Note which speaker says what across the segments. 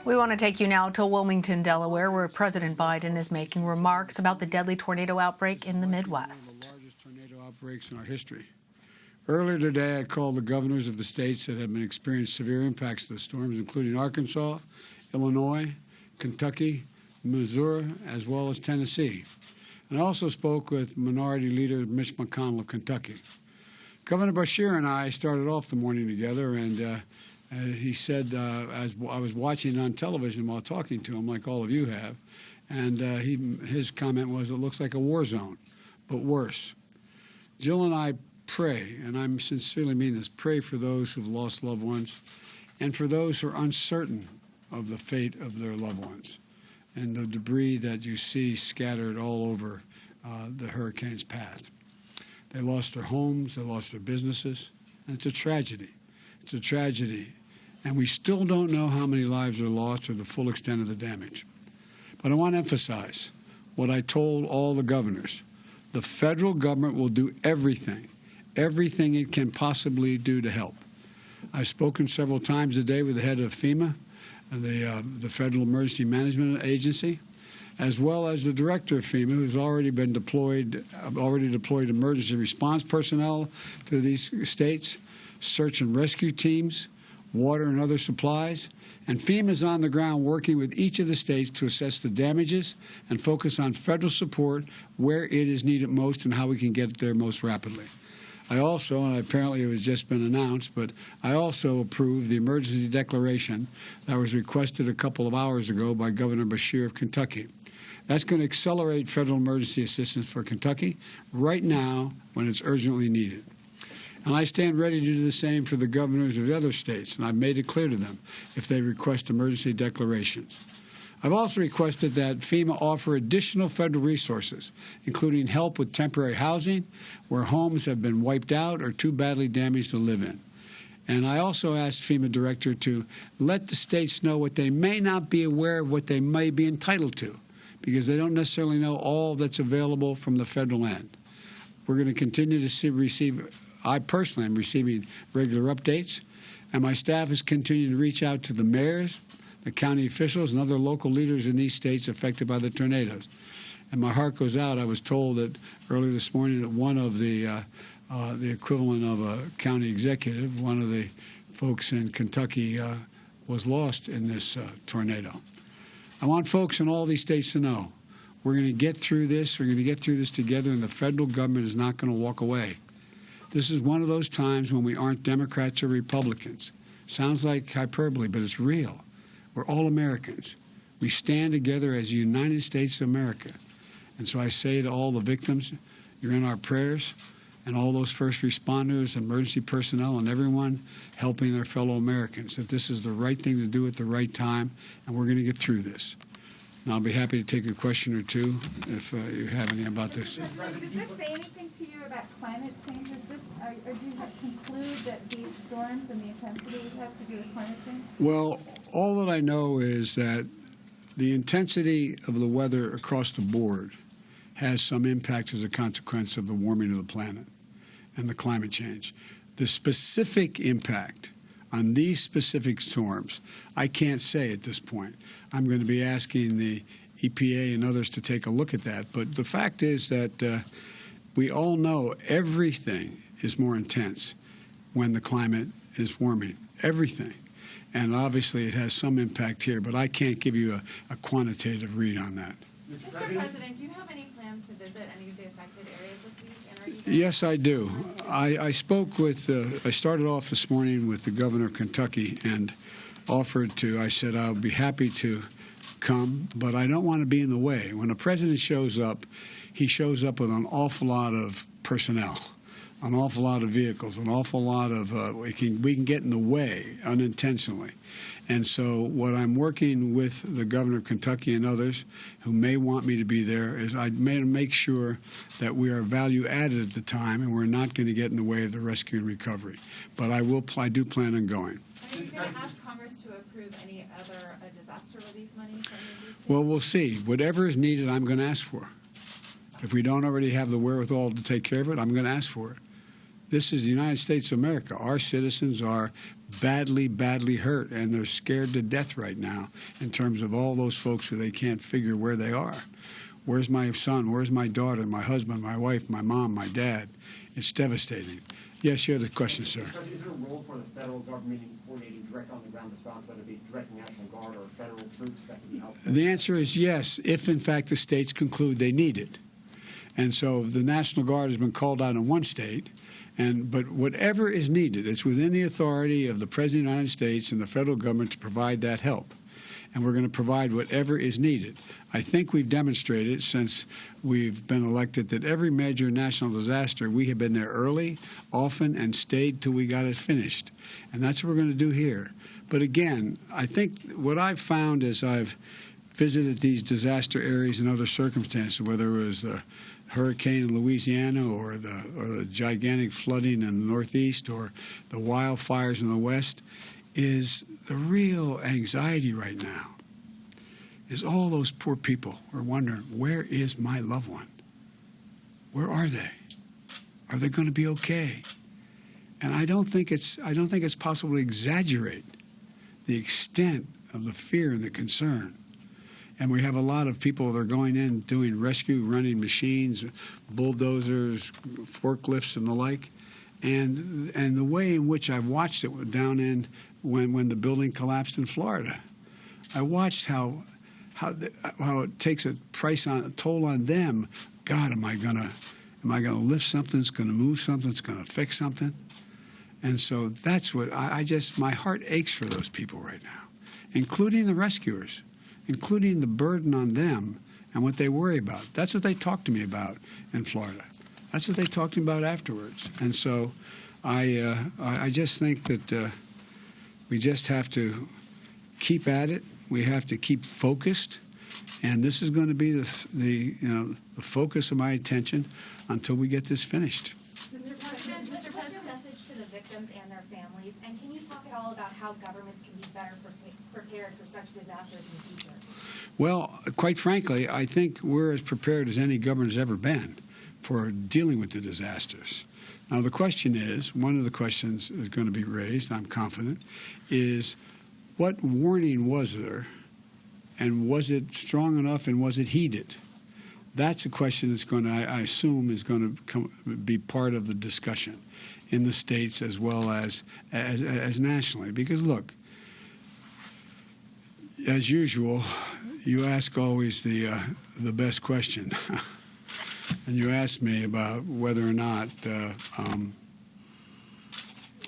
Speaker 1: We want to take you now to Wilmington, Delaware, where President Biden is making remarks about the deadly tornado outbreak in the Midwest.
Speaker 2: One of the largest tornado outbreaks in our history. Earlier today, I called the governors of the states that have been experiencing severe impacts of the storms, including Arkansas, Illinois, Kentucky, Missouri, as well as Tennessee. And I also spoke with Minority Leader Mitch McConnell of Kentucky. Governor Beshear and I started off the morning together, and he said, as I was watching on television while talking to him, like all of you have, and his comment was, it looks like a war zone, but worse. Jill and I pray, and I sincerely mean this, pray for those who've lost loved ones and for those who are uncertain of the fate of their loved ones and the debris that you see scattered all over the hurricane's path. They lost their homes, they lost their businesses, and it's a tragedy. It's a tragedy, and we still don't know how many lives are lost or the full extent of the damage. But I want to emphasize what I told all the governors. The federal government will do everything it can possibly do to help. I've spoken several times today with the head of FEMA, the Federal Emergency Management Agency, as well as the director of FEMA, who's already deployed emergency response personnel to these states, search and rescue teams, water and other supplies. And FEMA is on the ground working with each of the states to assess the damages and focus on federal support where it is needed most and how we can get it there most rapidly. I also, and apparently it has just been announced, but I also approved the emergency declaration that was requested a couple of hours ago by Governor Beshear of Kentucky. That's going to accelerate federal emergency assistance for Kentucky right now when it's urgently needed. And I stand ready to do the same for the governors of the other states, and I've made it clear to them if they request emergency declarations. I've also requested that FEMA offer additional federal resources, including help with temporary housing where homes have been wiped out or too badly damaged to live in. And I also asked FEMA director to let the states know what they may not be aware of, what they may be entitled to, because they don't necessarily know all that's available from the federal end. We're going to continue to receive, I personally am receiving regular updates, and my staff is continuing to reach out to the mayors, the county officials, and other local leaders in these states affected by the tornadoes. And my heart goes out. I was told that earlier this morning that one of the equivalent of a county executive, one of the folks in Kentucky, was lost in this tornado. I want folks in all these states to know we're going to get through this. We're going to get through this together, and the federal government is not going to walk away. This is one of those times when we aren't Democrats or Republicans. Sounds like hyperbole, but it's real. We're all Americans. We stand together as the United States of America. And so I say to all the victims, you're in our prayers, and all those first responders, emergency personnel, and everyone helping their fellow Americans, that this is the right thing to do at the right time, and we're going to get through this. And I'll be happy to take a question or two if you have any about this.
Speaker 3: Does this say anything to you about climate change? Or do you conclude that these storms and the intensity have to do with climate change?
Speaker 2: Well, all that I know is that the intensity of the weather across the board has some impacts as a consequence of the warming of the planet and the climate change. The specific impact on these specific storms, I can't say at this point. I'm going to be asking the EPA and others to take a look at that. But the fact is that we all know everything is more intense when the climate is warming. Everything. And obviously it has some impact here, but I can't give you a quantitative read on that.
Speaker 3: Mr. President, do you have any plans to visit any of the affected areas this week? And are you
Speaker 2: Yes, I do. I spoke with, I started off this morning with the governor of Kentucky and offered to, I said I'll be happy to come, but I don't want to be in the way. When a president shows up, he shows up with an awful lot of personnel, an awful lot of vehicles, an awful lot of, we can get in the way unintentionally. And so what I'm working with the governor of Kentucky and others who may want me to be there is I may make sure that we are value added at the time and we're not going to get in the way of the rescue and recovery. But I do plan on going.
Speaker 3: Are you going to ask Congress to approve any other disaster relief money from the states?
Speaker 2: Well, we'll see. Whatever is needed, I'm going to ask for. If we don't already have the wherewithal to take care of it, I'm going to ask for it. This is the United States of America. Our citizens are badly, badly hurt, and they're scared to death right now in terms of all those folks that they can't figure where they are. Where's my son? Where's my daughter? My husband? My wife? My mom? My dad? It's devastating. Yes, you had a question, sir.
Speaker 4: Is there a role for the federal government in coordinating direct on-the-ground response, whether it be direct National Guard or federal troops that can be helpful?
Speaker 2: The answer is yes, if in fact the states conclude they need it. And so the National Guard has been called out in one state, but whatever is needed, it's within the authority of the President of the United States and the federal government to provide that help. And we're going to provide whatever is needed. I think we've demonstrated since we've been elected that every major national disaster, we have been there early, often, and stayed till we got it finished. And that's what we're going to do here. But again, I think what I've found as I've visited these disaster areas in other circumstances, whether it was the hurricane in Louisiana or the gigantic flooding in the Northeast or the wildfires in the West, is the real anxiety right now is all those poor people are wondering, where is my loved one? Where are they? Are they going to be okay? And I don't think it's possible to exaggerate the extent of the fear and the concern. And we have a lot of people that are going in doing rescue, running machines, bulldozers, forklifts, and the like. And the way in which I've watched it down in when the building collapsed in Florida, I watched how it takes a toll on them. God, am I gonna lift something? It's gonna move something. It's gonna fix something. And so that's what my heart aches for those people right now, including the rescuers, including the burden on them and what they worry about. That's what they talk to me about in Florida. That's what they talked to me about afterwards. And so I just think that we just have to keep at it. We have to keep focused. And this is going to be the focus of my attention until we get this finished.
Speaker 5: Mr. President, what's your message to the victims and their families? And can you talk at all about how governments can be better prepared for such disasters in the future?
Speaker 2: Well, quite frankly, I think we're as prepared as any government has ever been for dealing with the disasters. Now, the question is, one of the questions is going to be raised, I'm confident, is what warning was there, and was it strong enough, and was it heeded? That's a question that's going to, I assume, is going to be part of the discussion in the states as well as nationally. Because, look, as usual, you ask always the best question. And you asked me about whether or not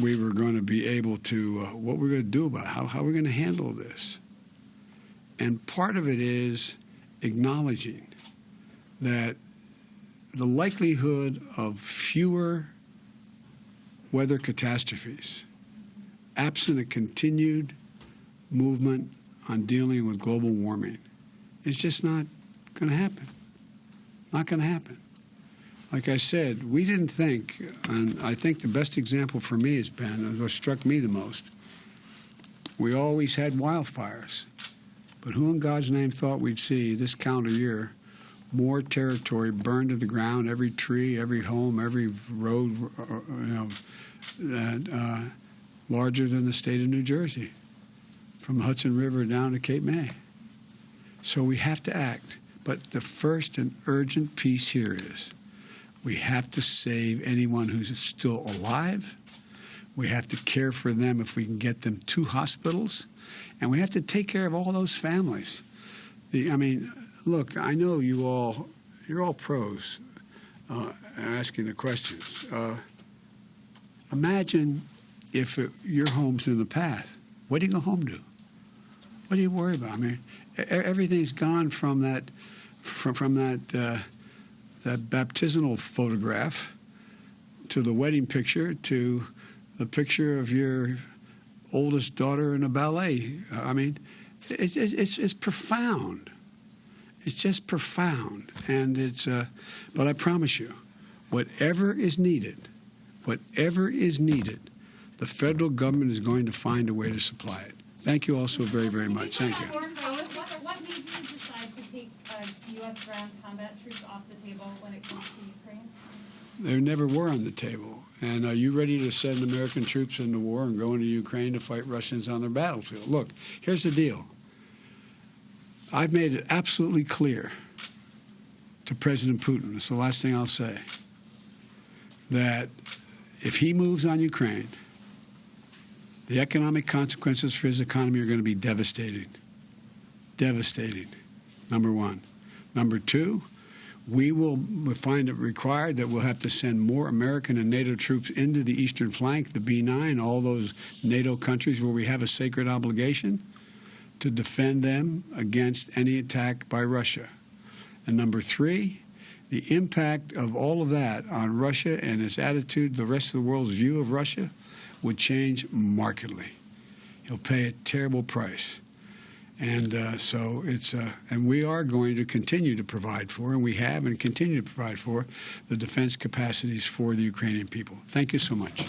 Speaker 2: we were going to be able to, what we're going to do about it, how we're going to handle this. And part of it is acknowledging that the likelihood of fewer weather catastrophes, absent a continued movement on dealing with global warming, is just not going to happen. Not going to happen. Like I said, we didn't think, and I think the best example for me has been, and what struck me the most, we always had wildfires. But who in God's name thought we'd see this calendar year more territory burned to the ground, every tree, every home, every road, larger than the state of New Jersey, from the Hudson River down to Cape May. So we have to act. But the first and urgent piece here is we have to save anyone who's still alive. We have to care for them if we can get them to hospitals. And we have to take care of all those families. Look, I know you're all pros asking the questions. Imagine if your home's in the path. What do you go home to? What do you worry about? I mean, everything's gone from that baptismal photograph to the wedding picture to the picture of your oldest daughter in a ballet. I mean, it's profound. It's just profound, and but I promise you, whatever is needed, the federal government is going to find a way to supply it. Thank you all so very, very much. Thank you.
Speaker 6: What made you decide to take U.S. ground combat troops off the table when it comes to Ukraine?
Speaker 2: They never were on the table. And are you ready to send American troops into war and go into Ukraine to fight Russians on their battlefield? Look, here's the deal. I've made it absolutely clear to President Putin, it's the last thing I'll say, that if he moves on Ukraine, the economic consequences for his economy are going to be devastating. Devastating, number one. Number two, we will find it required that we'll have to send more American and NATO troops into the eastern flank, the B9, all those NATO countries where we have a sacred obligation to defend them against any attack by Russia. And number three, the impact of all of that on Russia and its attitude, the rest of the world's view of Russia, would change markedly. He'll pay a terrible price. And so it's, and we are going to continue to provide for, and we have and continue to provide for, the defense capacities for the Ukrainian people. Thank you so much.